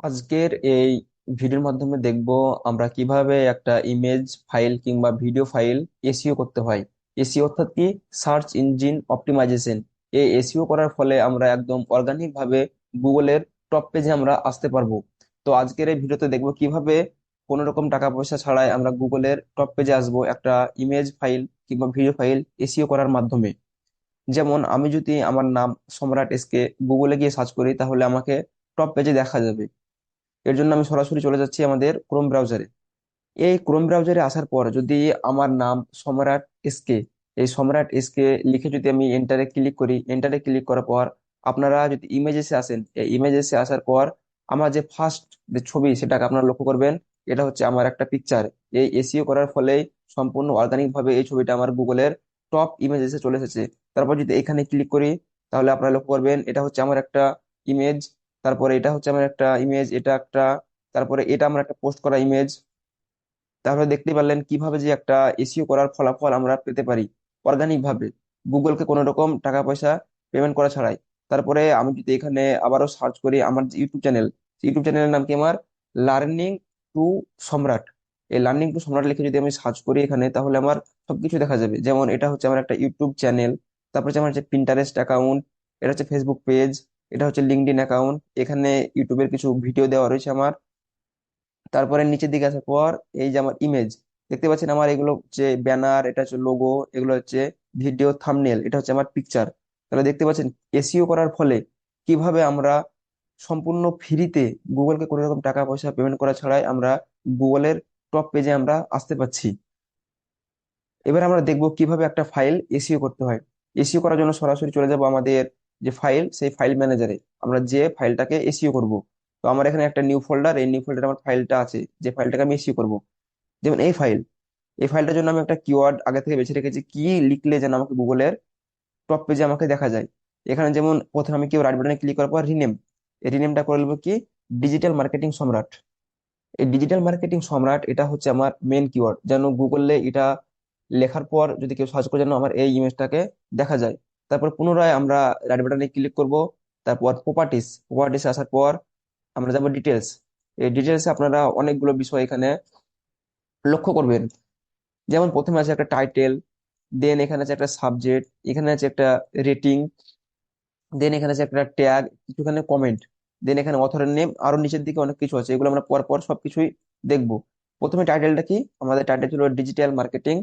আজকের এই ভিডিওর মাধ্যমে দেখব আমরা কিভাবে একটা ইমেজ ফাইল কিংবা ভিডিও ফাইল এসইও করতে হয়। এসইও অর্থাৎ কি? Search engine optimisation. এই এসইও করার ফলে আমরা একদম অর্গানিক ভাবে গুগলের টপ পেজে আমরা আসতে পারবো। তো আজকের এই ভিডিওতে দেখব কিভাবে কোনো রকম টাকা পয়সা ছাড়াই আমরা গুগলের টপ পেজে আসবো একটা ইমেজ ফাইল কিংবা ভিডিও ফাইল এসইও করার মাধ্যমে। যেমন আমি যদি আমার নাম সম্রাট এসকে গুগলে গিয়ে সার্চ করি তাহলে আমাকে টপ পেজে দেখা যাবে। এর জন্য আমি সরাসরি চলে যাচ্ছি আমাদের ক্রোম ব্রাউজারে। এই ক্রোম ব্রাউজারে আসার পর যদি আমার নাম সম্রাট এসকে, এই সম্রাট এসকে লিখে যদি আমি এন্টারে ক্লিক করি, এন্টারে ক্লিক করার পর আপনারা যদি ইমেজেসে আসেন, এই ইমেজেসে আসার পর আমার যে ফার্স্ট যে ছবি সেটাকে আপনারা লক্ষ্য করবেন। এটা হচ্ছে আমার একটা পিকচার। এই এসইও করার ফলে সম্পূর্ণ অর্গানিক ভাবে এই ছবিটা আমার গুগলের টপ ইমেজেসে চলে এসেছে। তারপর যদি এখানে ক্লিক করি তাহলে আপনারা লক্ষ্য করবেন এটা হচ্ছে আমার একটা ইমেজ। তারপরে এটা হচ্ছে আমার একটা ইমেজ, এটা একটা, তারপরে এটা আমার একটা পোস্ট করা ইমেজ। তাহলে দেখতে পারলেন কিভাবে যে একটা এসইও করার ফলাফল আমরা পেতে পারি অর্গানিক ভাবে, গুগলকে কোনো রকম টাকা পয়সা পেমেন্ট করা ছাড়াই। তারপরে আমি যদি এখানে আবারও সার্চ করি আমার যে ইউটিউব চ্যানেল, ইউটিউব চ্যানেলের নাম কি আমার লার্নিং টু সম্রাট। এই লার্নিং টু সম্রাট লিখে যদি আমি সার্চ করি এখানে তাহলে আমার সবকিছু দেখা যাবে। যেমন এটা হচ্ছে আমার একটা ইউটিউব চ্যানেল, তারপরে হচ্ছে আমার হচ্ছে পিন্টারেস্ট অ্যাকাউন্ট, এটা হচ্ছে ফেসবুক পেজ, এটা হচ্ছে লিঙ্কডইন অ্যাকাউন্ট, এখানে ইউটিউবের কিছু ভিডিও দেওয়া রয়েছে আমার। তারপরে নিচের দিকে আসার পর এই যে আমার ইমেজ দেখতে পাচ্ছেন, আমার এগুলো হচ্ছে ব্যানার, এটা হচ্ছে লোগো, এগুলো হচ্ছে ভিডিও থাম্বনেল, এটা হচ্ছে আমার পিকচার। তাহলে দেখতে পাচ্ছেন এসইও করার ফলে কিভাবে আমরা সম্পূর্ণ ফ্রিতে, গুগলকে কোনো রকম টাকা পয়সা পেমেন্ট করা ছাড়াই আমরা গুগলের টপ পেজে আমরা আসতে পারছি। এবার আমরা দেখব কিভাবে একটা ফাইল এসইও করতে হয়। এসইও করার জন্য সরাসরি চলে যাব আমাদের যে ফাইল, সেই ফাইল ম্যানেজারে আমরা যে ফাইলটাকে এসইও করব। তো আমার এখানে একটা নিউ ফোল্ডার, এই নিউ ফোল্ডারে আমার ফাইলটা আছে যে ফাইলটাকে আমি এসইও করব। যেমন এই ফাইল, এই ফাইলটার জন্য আমি একটা কিওয়ার্ড আগে থেকে বেছে রেখেছি, কি লিখলে যেন আমাকে গুগলের টপ পেজে আমাকে দেখা যায়। এখানে যেমন প্রথমে আমি কি রাইট বাটনে ক্লিক করার পর রিনেম, এই রিনেমটা করে নেবো কি ডিজিটাল মার্কেটিং সম্রাট। এই ডিজিটাল মার্কেটিং সম্রাট এটা হচ্ছে আমার মেন কিওয়ার্ড, যেন গুগলে এটা লেখার পর যদি কেউ সার্চ করে যেন আমার এই ইমেজটাকে দেখা যায়। তারপর পুনরায় আমরা রাইট বাটনে ক্লিক করব। তারপর প্রপার্টিস, প্রপার্টিস আসার পর আমরা যাব ডিটেলস। এই ডিটেলসে আপনারা অনেকগুলো বিষয় এখানে লক্ষ্য করবেন। যেমন প্রথমে আছে একটা টাইটেল, দেন এখানে আছে একটা সাবজেক্ট, এখানে আছে একটা রেটিং, দেন এখানে আছে একটা ট্যাগ, কিছুখানে কমেন্ট, দেন এখানে অথরের নেম, আরো নিচের দিকে অনেক কিছু আছে, এগুলো আমরা পর পর সবকিছুই দেখবো। প্রথমে টাইটেলটা কি, আমাদের টাইটেল ছিল ডিজিটাল মার্কেটিং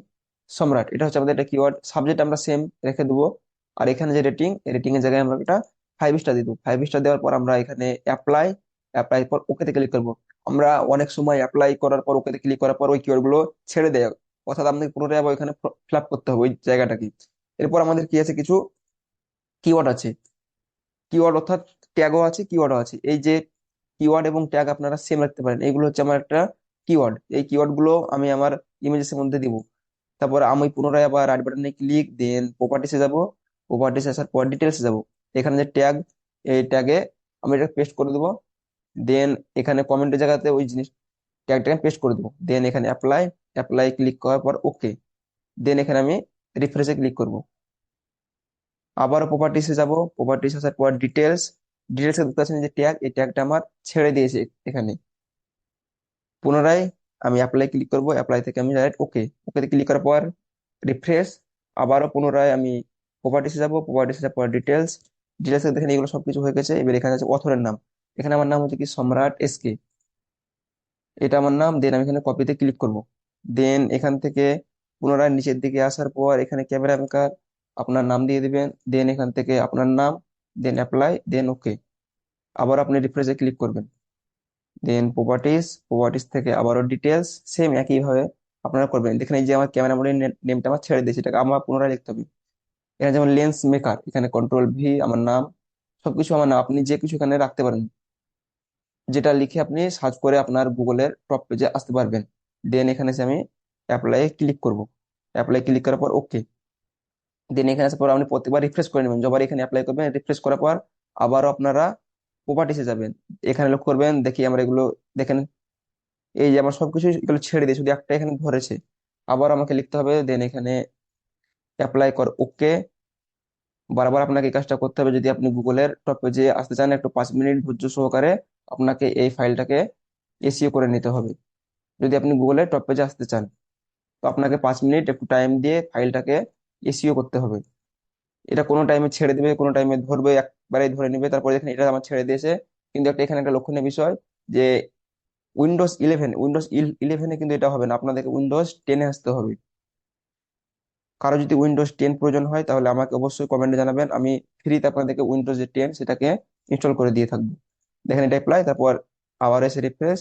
সম্রাট, এটা হচ্ছে আমাদের একটা কিওয়ার্ড। সাবজেক্ট আমরা সেম রেখে দেবো। আর এখানে যে রেটিং, এই রেটিং এর জায়গায় আমরা একটা 5 স্টার দিয়ে দেবো। 5 স্টার দেওয়ার পর আমরা এখানে অ্যাপ্লাই, অ্যাপ্লাই পর ওকেতে ক্লিক করবো। আমরা অনেক সময় অ্যাপ্লাই করার পর ওকেতে ক্লিক করার পর ওই কিওয়ার্ড গুলো ছেড়ে দেয়, অর্থাৎ আমাদের পুনরায় আবার ওইখানে ফিল আপ করতে হবে ওই জায়গাটাকে। এরপর আমাদের কি আছে, কিছু কিওয়ার্ড আছে, কিওয়ার্ড অর্থাৎ ট্যাগও আছে, কিওয়ার্ডও আছে। এই যে কিওয়ার্ড এবং ট্যাগ আপনারা সেম রাখতে পারেন, এইগুলো হচ্ছে আমার একটা কিওয়ার্ড। এই কিওয়ার্ড গুলো আমি আমার ইমেজেস এর মধ্যে দিব। তারপর আমি পুনরায় আবার রাইট বাটনে ক্লিক, দেন প্রপার্টিসে যাব। প্রপার্টিসে আসার পর ডিটেলসে যাব। এখানে যে ট্যাগ, এই ট্যাগে আমি এটা পেস্ট করে দেবো। দেন এখানে কমেন্টের জায়গাতে ওই জিনিস ট্যাগটাকে পেস্ট করে দেবো। দেন এখানে অ্যাপ্লাই, অ্যাপ্লাই ক্লিক করার পর ওকে। দেন এখানে আমি রিফ্রেশে ক্লিক করব। আবারও প্রপার্টিসে যাব। প্রপার্টিস আসার পর ডিটেলস, ডিটেলস এ দেখতে পাচ্ছেন যে ট্যাগ, এই ট্যাগটা আমার ছেড়ে দিয়েছে এখানে। পুনরায় আমি অ্যাপ্লাই ক্লিক করব, অ্যাপ্লাই থেকে আমি ডাইরেক্ট ওকে, ওকে ক্লিক করার পর রিফ্রেশ। আবারও পুনরায় আমি প্রপার্টিসে যাব। প্রপার্টিসে যাওয়ার পর ডিটেলস, ডিটেলস দেখেন এগুলো সবকিছু হয়ে গেছে। এবার এখানে আছে অথরের নাম, এখানে আমার নাম হচ্ছে কি সম্রাট এসকে, এটা আমার নাম। দেন আমি এখানে কপিতে ক্লিক করব। দেন এখান থেকে পুনরায় নিচের দিকে আসার পর এখানে ক্যামেরা মেকার আপনার নাম দিয়ে দিবেন। দেন এখান থেকে আপনার নাম, দেন অ্যাপ্লাই, দেন ওকে। আবার আপনি রিফ্রেশে ক্লিক করবেন। দেন প্রপার্টিস, প্রপার্টিস থেকে আবারও ডিটেলস, সেম একই ভাবে আপনারা করবেন। দেখেন এই যে আমার ক্যামেরা মোডের নেমটা আমার ছেড়ে দিয়েছে, এটাকে আমার পুনরায় লিখতে হবে। এখানে যেমন লেন্স মেকার, এখানে কন্ট্রোল ভি আমার নাম, সবকিছু আমার নাম, আপনি যে কিছু এখানে রাখতে পারেন, যেটা লিখে আপনি সার্চ করে আপনার গুগলের টপ পেজে আসতে পারবেন। দেন এখানে এসে আমি অ্যাপ্লাই ক্লিক করব। অ্যাপ্লাই ক্লিক করার পর ওকে। দেন এখানে আসার পর আপনি প্রত্যেকবার রিফ্রেশ করে নেবেন, যবার এখানে অ্যাপ্লাই করবেন রিফ্রেশ করার পর আবারও আপনারা প্রপার্টিসে যাবেন। এখানে লক্ষ্য করবেন, দেখি আমরা এগুলো দেখেন, এই যে আমার সবকিছু এগুলো ছেড়ে দিয়ে শুধু একটা এখানে ধরেছে। আবার আমাকে লিখতে হবে, দেন এখানে অ্যাপ্লাই কর ওকে। বারবার আপনাকে এই কাজটা করতে হবে যদি আপনি গুগলের টপ পেজে আসতে চান। একটু 5 মিনিট ধৈর্য সহকারে আপনাকে এই ফাইলটাকে এসইও করে নিতে হবে। যদি আপনি গুগলে টপ পেজে আসতে চান, তো আপনাকে 5 মিনিট একটু টাইম দিয়ে ফাইলটাকে এসইও করতে হবে। এটা কোনো টাইমে ছেড়ে দিবে, কোনো টাইমে ধরবে, একবারে ধরে নিবে, তারপরে দেখেন এটা আমার ছেড়ে দিয়েছে। কিন্তু এখানে একটা লক্ষণীয় বিষয় যে উইন্ডোজ 11 কিন্তু এটা হবে না, আপনাদেরকে উইন্ডোজ 10 আসতে হবে। কারো যদি উইন্ডোজ 10 প্রয়োজন হয় তাহলে আমাকে অবশ্যই কমেন্টে জানাবেন, আমি ফ্রিতে আপনাদেরকে উইন্ডোজ 10 সেটাকে ইনস্টল করে দিয়ে থাকবো। দেখেন এটা অ্যাপ্লাই, তারপর আবার এসে রিফ্রেশ।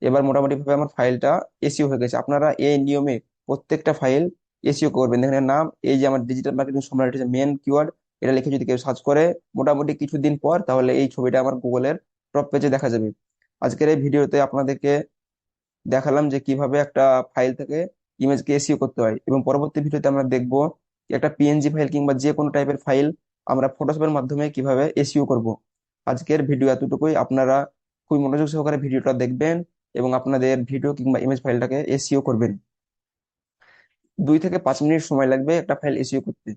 এবার মোটামুটি ভাবে আমার ফাইলটা এসইও হয়ে গেছে। আপনারা এই নিয়মে প্রত্যেকটা ফাইল এসইও করবেন। দেখেন এর নাম, এই যে আমার ডিজিটাল মার্কেটিং সম্রাট মেন কিওয়ার্ড, এটা লিখে যদি কেউ সার্চ করে মোটামুটি কিছুদিন পর, তাহলে এই ছবিটা আমার গুগলের টপ পেজে দেখা যাবে। আজকের এই ভিডিওতে আপনাদেরকে দেখালাম যে কিভাবে একটা ফাইল থেকে ইমেজকে এসইও করতে হয়, এবং পরবর্তী ভিডিওতে আমরা দেখবো একটা পিএনজি ফাইল কিংবা যে কোনো টাইপের ফাইল আমরা ফটোশপের মাধ্যমে কিভাবে এসইও করব। আজকের ভিডিও এতটুকুই। আপনারা খুবই মনোযোগ সহকারে ভিডিওটা দেখবেন এবং আপনাদের ভিডিও কিংবা ইমেজ ফাইলটাকে এসইও করবেন। 2 থেকে 5 মিনিট সময় লাগবে একটা ফাইল এসইও করতে।